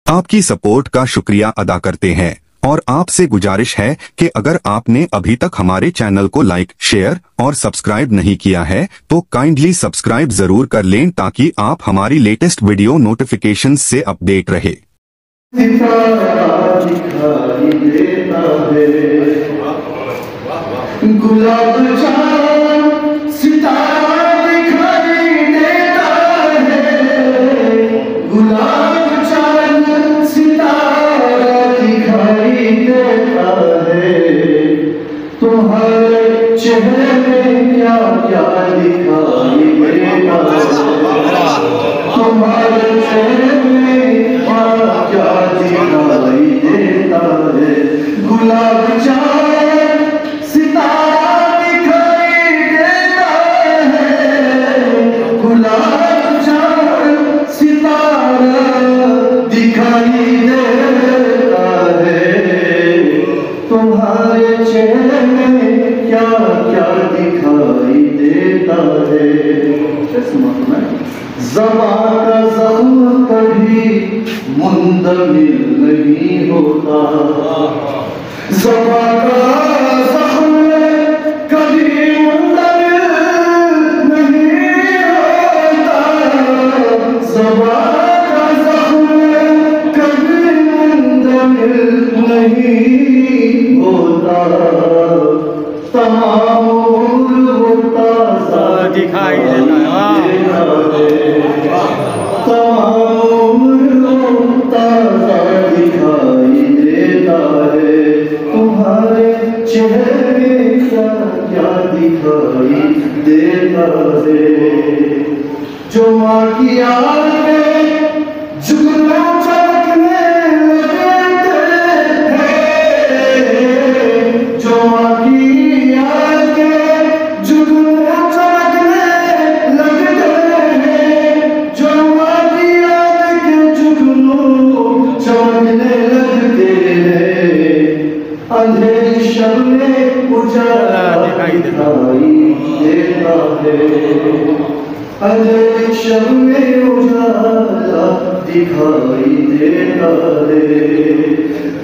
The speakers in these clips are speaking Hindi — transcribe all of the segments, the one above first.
आपकी सपोर्ट का शुक्रिया अदा करते हैं और आपसे गुजारिश है कि अगर आपने अभी तक हमारे चैनल को लाइक, शेयर और सब्सक्राइब नहीं किया है तो काइंडली सब्सक्राइब जरूर कर लें ताकि आप हमारी लेटेस्ट वीडियो नोटिफिकेशन से अपडेट रहे। तुम्हारे चेहरे में क्या क्या दिखाई देता है, तुम्हारे चेहरे में क्या क्या दिखाई देता है। गुलाब चांद सितारा दिखाई देता है, गुलाब चांद सितारा दिखाई देता है। तुम्हारे चेहरे में क्या क्या दिखाई देता है। ज़बां का ज़ख्म कभी मुंतमिल नहीं होता, ज़बां का ज़ख्म कभी मुंतमिल नहीं होता, ज़बां का ज़ख्म कभी मुंतमिल नहीं होता। तमाम उम्र वो ताज़ा दिखाई देता है, तमाम उम्र वो ताज़ा दिखाई देता है। तुम्हारे चेहरे क्या क्या दिखाई देता है। जो माँ की आंखें जुगनू चमकने लगते हैं, जो माँ की आंखें जुगनू चमकने लगते हैं, जो माँ की आंखें जुगनू चमकने लगते हैं। अंधेरी शब में उजाला दिखाई देता है, अंधेरी शब में उजाला दिखाई देता है।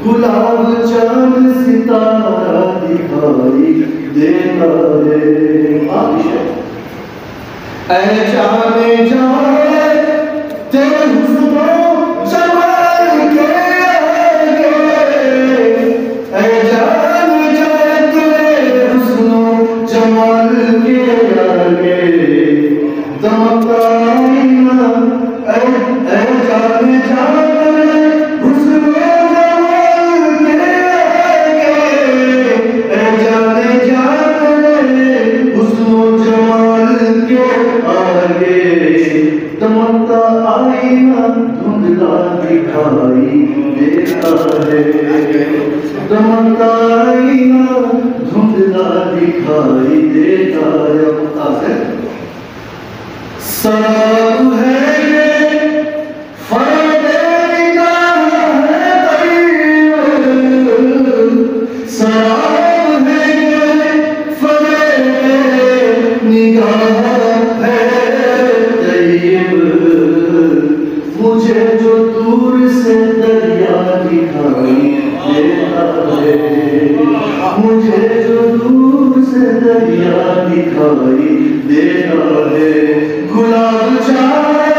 गुलाब चांद सितारा दिखाई देता है। ऐ जाने जाए तेरे हुस्न जमाल के आगे, ऐ जाने जाए तेरे हुस्न जमाल के आगे। दमकता आईना ऐ जाने जाए हुस्न जमाल के आगे, ऐ जाने जाए हुस्न जमाल के आगे। दमकता आईना धुंधला दिखाई देता है, दमकता आईना धुंधला दिखाई देता है। शराब है ये फरेब निगाह है तैयब, शराब है ये फरेब निगाह है तैयब। मुझे जो दूर से दरिया दिखाई देता है, मुझे जो दूर से दरिया दिखाई देता है। गुलाब चांद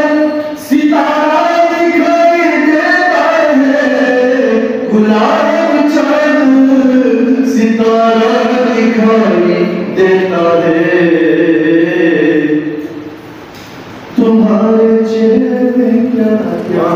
सितारा दिखाई देता है, गुलाब चांद सितारा दिखाई देता है। तुम्हारे चेहरे में क्या क्या